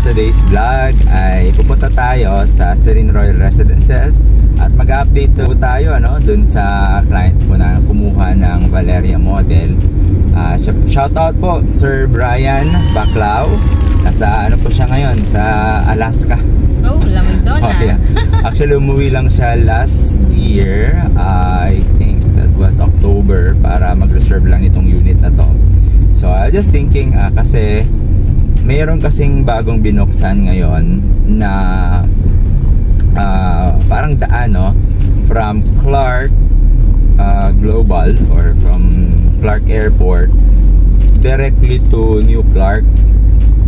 today's vlog ay pupunta tayo sa Serene Royal Residences at mag-update po tayo dun sa client po na kumuha ng Valeria model. Shoutout po Sir Brian Baclao. Nasa po siya ngayon, sa Alaska. Oh, lamig doon Okay. Actually umuwi lang siya last year, I think that was October, para mag-reserve lang itong unit na to. So I was just thinking kasi mayroon kasing bagong binuksan ngayon na parang daan from Clark Global or from Clark Airport directly to New Clark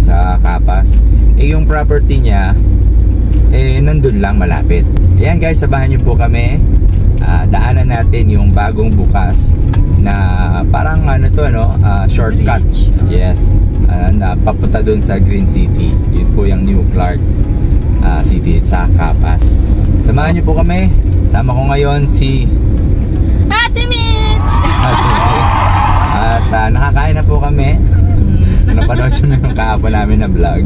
sa Capas. Yung property niya nandun lang malapit. Ayan guys, sabahan niyo po kami. Daanan natin yung bagong bukas na parang shortcut. Yes. Na papunta dun sa Green City. Yun po yung New Clark City sa Capas. Samahan niyo po kami. Sama ko ngayon si Ate Mitch! At nakakain na po kami. Napanood nyo na yung kahapon namin na vlog.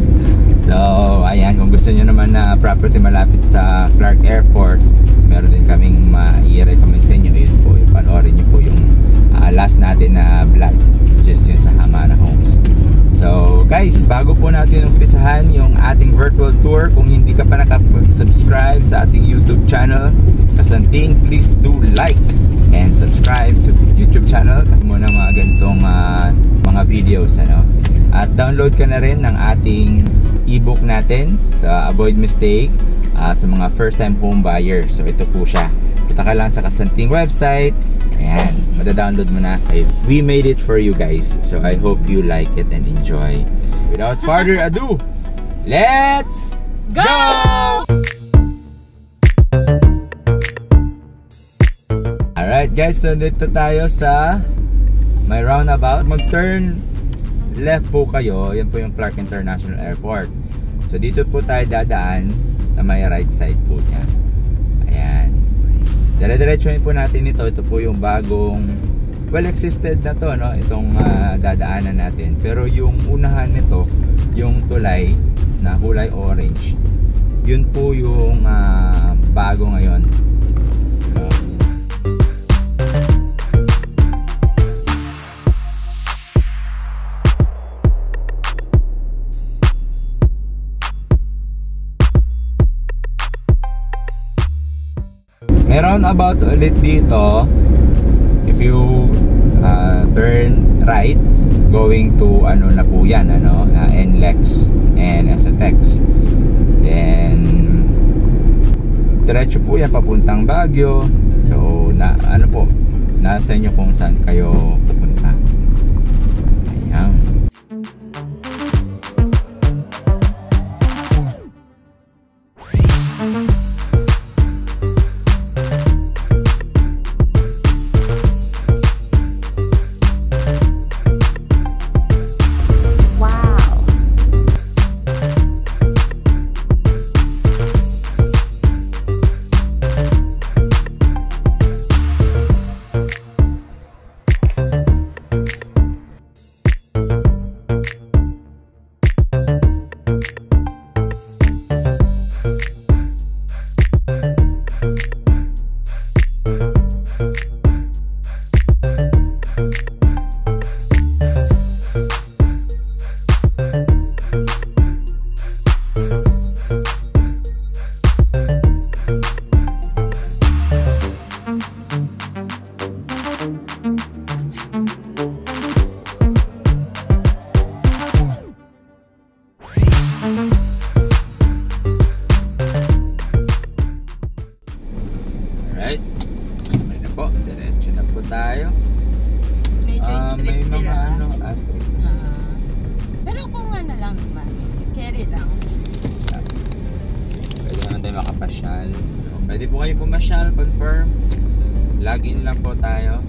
So ayan, kung gusto nyo naman na property malapit sa Clark Airport, meron din kaming i-recommend sa inyo. Yun po, panoorin nyo po yung last natin na vlog, just yun sa Hamana Homes. So guys, bago po natin umpisahan yung ating virtual tour, kung hindi ka pa nakapag-subscribe sa ating YouTube channel Kasanting, please do like and subscribe to YouTube channel kasi muna mga ganitong mga videos at download ka na rin ng ating ebook natin sa Avoid Mistake sa mga first time home buyers. So ito po siya, punta ka lang sa Kasanting website. Ayan, madadownload mo na. We made it for you guys, so I hope you like it and enjoy. Without further ado, let's go! Alright guys, so dito tayo sa may roundabout. Mag-turn left po kayo, yan po yung Clark International Airport. So dito po tayo dadaan sa may right side po niya. Ayan, dire-diretsuhin po natin ito. Ito po yung bagong well existed na to, itong dadaanan natin. Pero yung unahan nito, yung tulay na kulay orange, yun po yung bago ngayon. May roundabout ulit dito. If you turn right, going to na po yan, NLEX and SFX. Then diretso po yan papuntang Baguio. So nasa inyo kung saan kayo pupunta. Ayan. Alright, may na po, diretso na po tayo. Medyo strict may sila. mga strict sila. Pero kung lang naman, carry lang. Pwede naman tayo makapasyal. Pwede po kayo pumasyal, confirm. Login lang po tayo.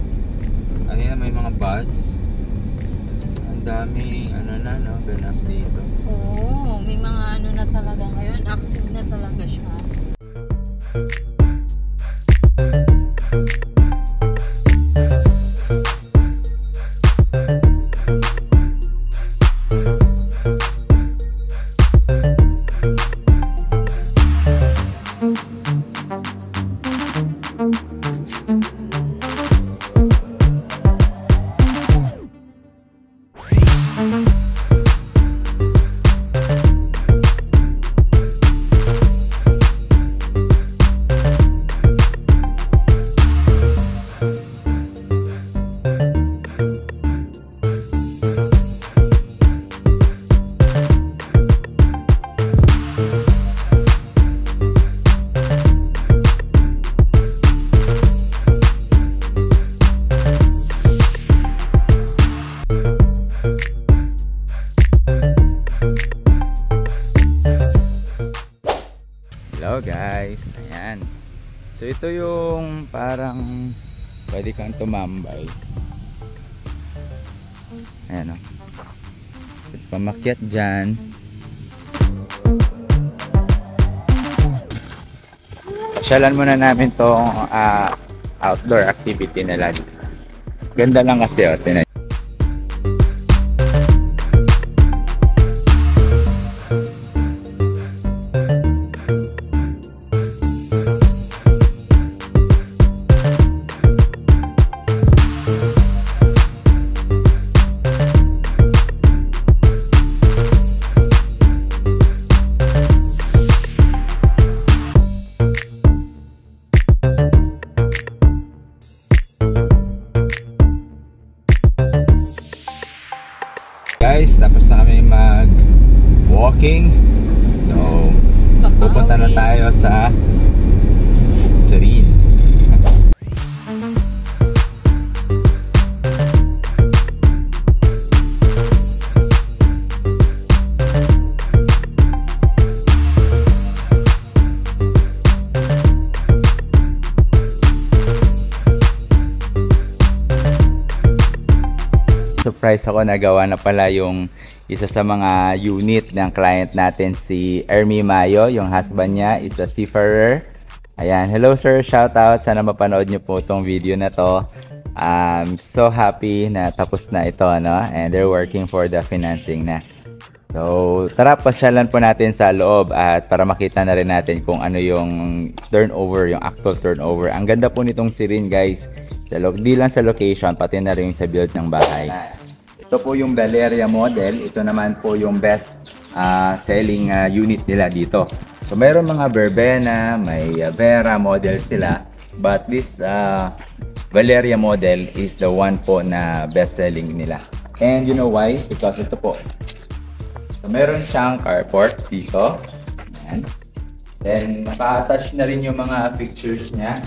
Kanina may mga bus. Ang daming ganap dito. Oo, may mga na talaga ngayon. Active na talaga siya. So ito yung parang pwede kang tumambay. Ayan o. Pamakyat dyan. Pasyalan muna namin tong outdoor activity nila. Ganda lang kasi o. Tinan. Guys, tapos na kami mag-walking. So, pupunta na tayo sa Serene. Surprise ako, nagawa na pala yung isa sa mga unit ng client natin, si Ermi Mayo. Yung husband niya is a seafarer. Ayan, hello sir, shout out. Sana mapanood niyo po itong video na to. I'm so happy na tapos na ito, no? And they're working for the financing na. So tara, pasyalan po natin sa loob at para makita na rin natin kung ano yung turnover, yung actual turnover. Ang ganda po nitong Serene, guys. Di lang sa location, pati na rin sa build ng bahay. Ito po yung Valeria model. Ito naman po yung best selling unit nila dito. So mayroon mga Verbena, may Vera model sila. But this Valeria model is the one po na best selling nila. And you know why? Because ito po. So meron siyang carport dito. Ayan. Then naka-attach na rin yung mga pictures niya.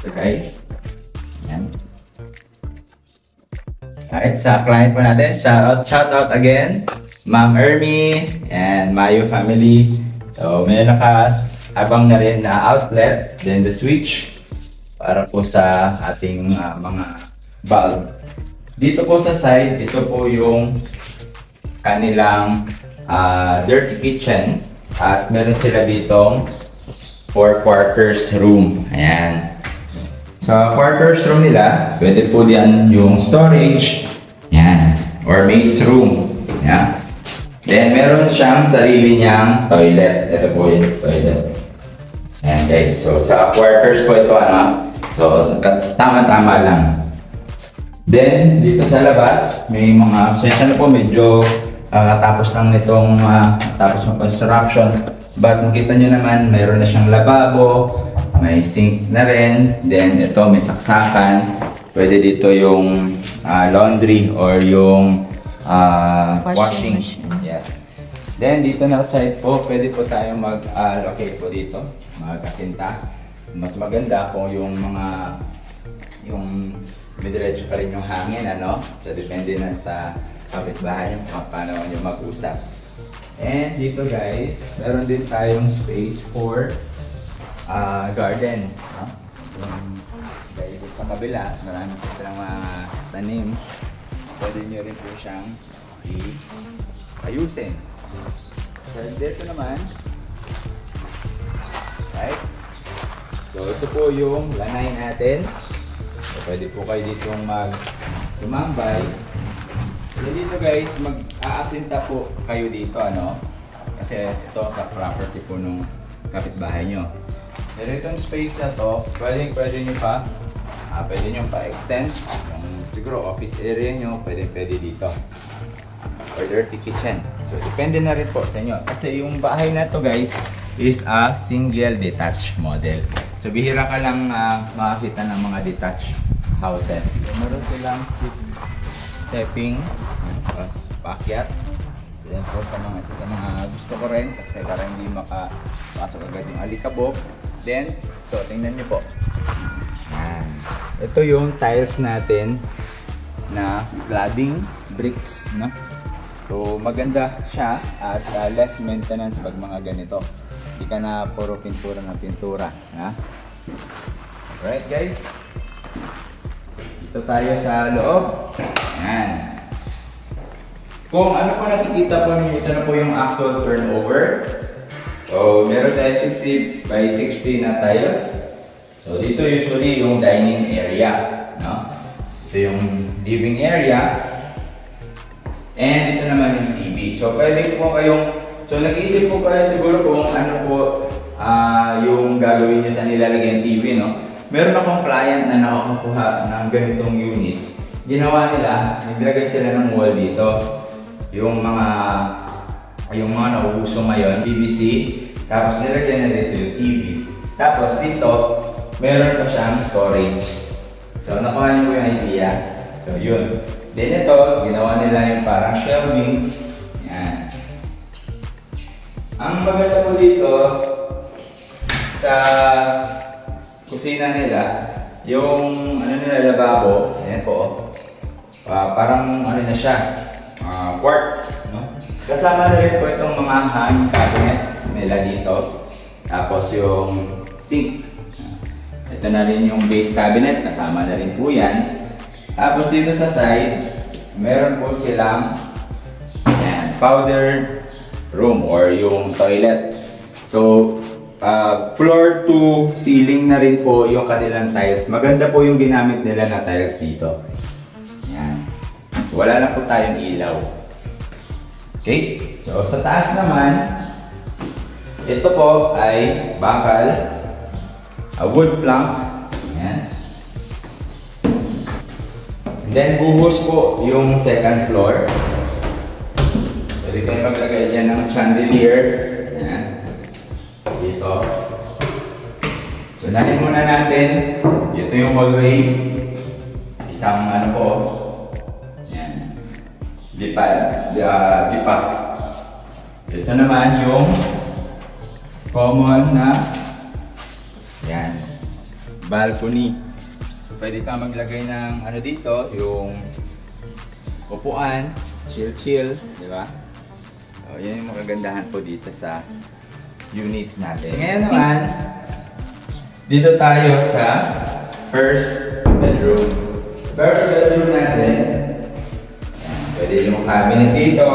So guys. Ayan. Alright, sa client po natin, shout out again, Ma'am Ermi and Mayo family. So may naka-abang na rin na outlet, then the switch para po sa ating mga bulb. Dito po sa side, ito po yung kanilang dirty kitchen at meron sila ditong 4 quarters room. Ayan. Sa quarters room nila, pwede po diyan yung storage, yan, or maid's room, yan. Then meron siyang sarili niyang toilet. Ito po yung toilet. Ayan guys, so sa quarters po ito, ano, so tama-tama lang. Then dito sa labas, may mga, sensya na po, medyo tapos lang nitong tapos ng construction. But makita nyo naman, mayroon na siyang lababo, may sink na rin, then ito may saksakan, pwede dito yung laundry or yung washing. Yes. Then dito na side po, pwede po tayong mag-locate po dito, magkasinta. Mas maganda kung yung may diretso pa rin yung hangin, ano? So depende na sa kapitbahay nyo kung paano nyo mag-usap. And dito guys, meron din tayong space for garden, no? Dahil sa kabila, marami silang mga tanim. Pwede nyo rin po siyang ayusin. So dito naman, right? So ito po yung lanay natin. So pwede po kayo ditong tumambay. So dito guys, mag-aasinta po kayo dito, ano? Kasi ito sa property po nung kapitbahay nyo. Pero itong space na to, pwede nyo pa, pwede nyo pa-extend. Siguro office area nyo, pwede dito. Or dirty kitchen. So depende na rin po sa inyo. Kasi yung bahay na to guys, is a single detached model. So bihira ka lang makakita ng mga detached houses. So meron silang stepping, paakyat. So yan po sa mga gusto ko rin, kasi para hindi makapasok agad yung alikabok. Then, so tingnan nyo po. Yan. Ito yung tiles natin na cladding bricks, no? So maganda siya at less maintenance pag mga ganito. Hindi ka na puro pintura na pintura, ha? Alright guys, dito tayo sa loob. Ayan. Kung ano po nakikita po ninyo, ito na po yung actual turnover. So, meron tayo 60 by 60 na tiles. So, dito usually yung dining area, no? Ito yung living area. And ito naman yung TV. So, pwede po kayong, so nag-iisip po kayo siguro kung ano po yung gagawin nyo sa nilalagay ng TV, no? Meron akong client na nakakuha ng ganitong unit. Ginawa nila, naglagay sila ng wall dito. Yung mga nauuso ngayon, PVC. Tapos nilagyan na dito yung TV. Tapos dito, meron pa siyang storage. So, nakuha niyo po yung idea. So, yun. Then ito, ginawa nila yung parang shelving. Yan. Ang maganda po dito, sa kusina nila, yung lababo, ayan po, parang na siya, quartz, no? Kasama na rin po itong mga hand cabinet nila dito. Tapos yung sink. Ito na rin yung base cabinet, kasama na rin po yan. Tapos dito sa side, meron po silang powder room or yung toilet. So, floor to ceiling na rin po yung kanilang tiles. Maganda po yung ginamit nila na tiles dito. Yan. So, wala na po tayong ilaw. Okay? So, sa taas naman, ito po ay bakal, wood plank. Yan. And then, buhos po yung second floor. Pwede kayo maglagay dyan ng chandelier. Yan. Dito. So, nahin muna natin. Ito yung hallway. Isang po. Yan. Dipa. Ito naman yung common na balcony. Pwede ka maglagay ng dito, yung upuan, chill, di ba? So, yan yung makagandahan po dito sa unit natin. Ngayon naman, dito tayo sa first bedroom. First bedroom natin, pwede yung cabinet dito,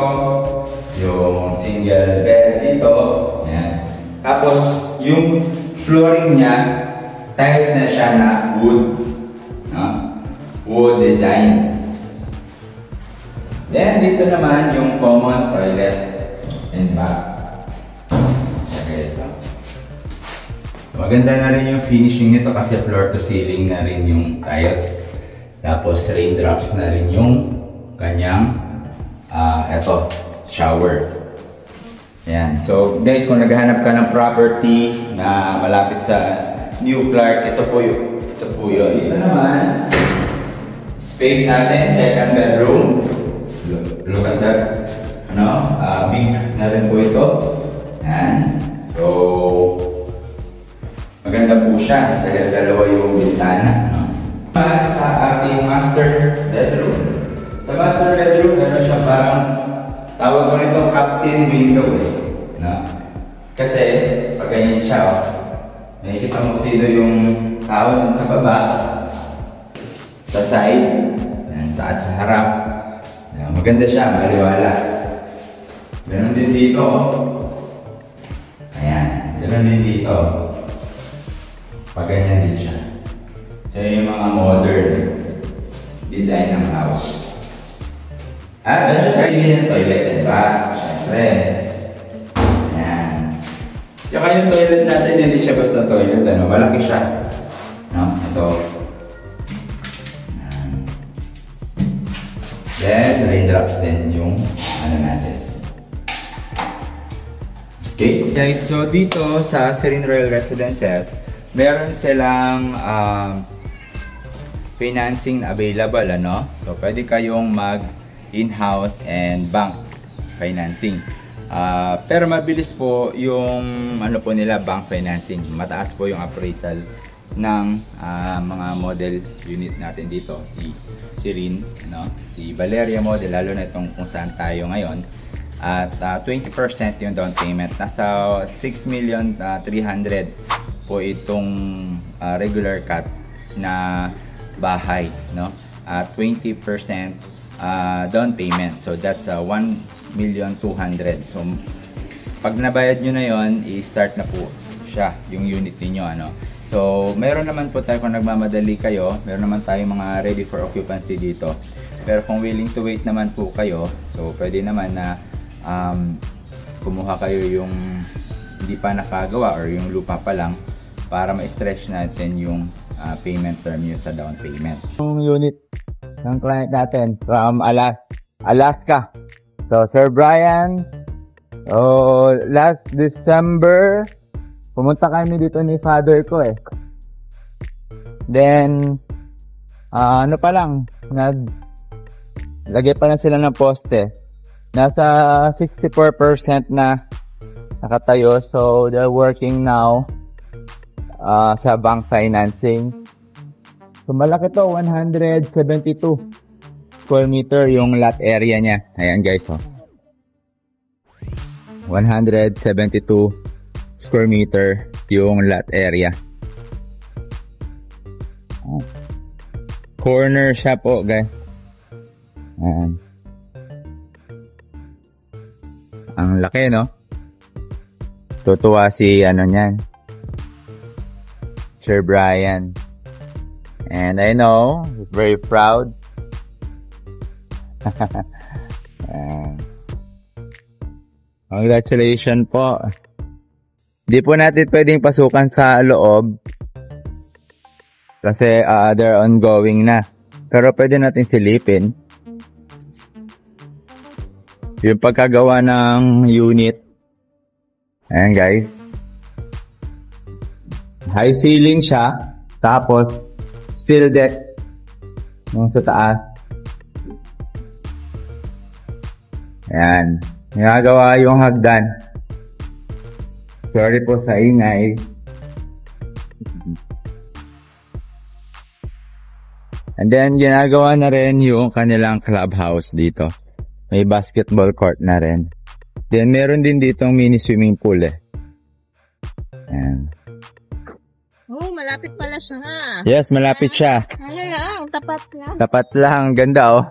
yung single bed dito. Yan. Tapos, yung flooring niya, tiles na siya na wood. No? Wood design. Then, dito naman yung common toilet and bath. Maganda na rin yung finishing nito kasi floor to ceiling na rin yung tiles. Tapos raindrops na rin yung kanyang shower. Ayan. So guys, kung naghahanap ka ng property na malapit sa New Clark, ito po yun. Ito naman, space natin, second bedroom. Look at that. Big na rin po ito. Ayan. So, maganda po siya dahil dalawa yung bintana. Sa ating master bedroom. Sa master bedroom, meron siya parang tawag ko nito captain window Kasi pag ganyan siya, nakikita mo sino yung tao sa baba, sa side, at sa harap. Maganda siya, maliwalas. Ganon din dito. Ayan, ganon din dito. Pag ganyan din siya. So yung mga modern design ng house. Dahil siya sa ng toilet, diba? Siyempre. Ayan. Saka yung toilet natin, hindi siya basta toilet, malaki siya. Ito. Ayan. Then, raindrops din yung natin. Okay, guys, so dito sa Serene Royal Residences, meron silang financing available, So, pwede kayong mag-in-house and bank financing. Pero mabilis po yung po nila, bank financing. Mataas po yung appraisal ng mga model unit natin dito. Si Serene, si Valeria model, lalo na itong kung saan tayo ngayon. At 20% yung down payment. Nasa 6,300,000 po itong regular cut na bahay, no? At 20% down payment. So that's 1,200,000. So pag nabayad nyo na yon, i-start na po siya yung unit niyo, ano. So meron naman po tayo, kung nagmamadali kayo, meron naman tayo mga ready for occupancy dito. Pero kung willing to wait naman po kayo, so pwede naman na kumuha kayo yung hindi pa nakagawa or yung lupa pa lang para ma-stretch natin yung payment term nyo sa down payment. Yung unit ng client natin from Alaska. So Sir Brian, last December pumunta kami dito ni father ko eh. Then ano pa lang, lagay pa lang sila ng poste. Nasa 64% na nakatayo. So they're working now sa bank financing. So malaki to, 172 square meter yung lot area niya. Ayan guys, oh. 172 square meter yung lot area. Corner siya po guys. Ayan. Ang laki, no? Tutuwa si ano niyan, Sir Brian. And I know he's very proud. Congratulations po. Di po natin pwedeng pasukan sa loob kasi they're ongoing na. Pero pwede natin silipin yung pagkagawa ng unit. Ayan guys. High ceiling siya. Tapos steel deck yung sa taas. Ayan. Ginagawa yung hagdan. Sorry po sa ingay. And then ginagawa na rin yung kanilang clubhouse dito. May basketball court na rin. Then meron din ditong mini swimming pool eh. Ayan. Oh, malapit pala siya ha. Yes, malapit siya. Ano lang, tapat lang. Tapat lang, ganda oh.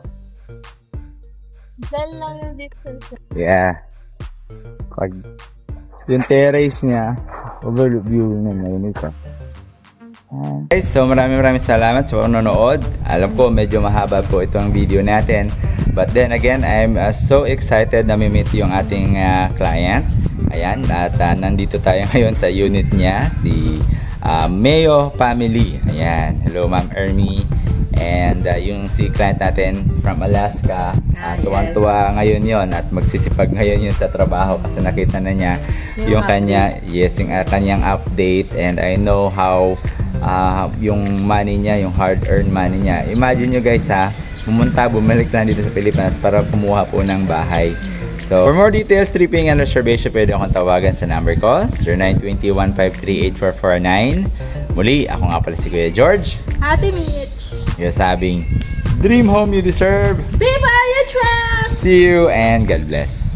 Dahil lang yung distance. Yeah. Yung terrace niya, overview na yun ito. Guys, so maraming salamat sa panonood. Alam ko medyo mahaba po itong video natin. But then again, I'm so excited na mi-meet yung ating client. Ayan, at nandito tayo ngayon sa unit niya, si Mayo Family. Ayan, hello Ma'am Ermi. And yung si client natin from Alaska, tuwang-tuwa ngayon yon at magsisipag ngayon yun sa trabaho kasi nakita na niya yung kanya, yes, yung kanyang update. And I know how yung money niya, yung hard-earned money niya. Imagine nyo guys ha, bumalik lang dito sa Pilipinas para kumuha po ng bahay. So, for more details, tripping and reservation, pwede akong tawagan sa number ko, 0920-153-8449. Muli, ako nga pala si Kuya George. Ate Mitch. Yung sabing, dream home you deserve. Viva your trust! See you and God bless.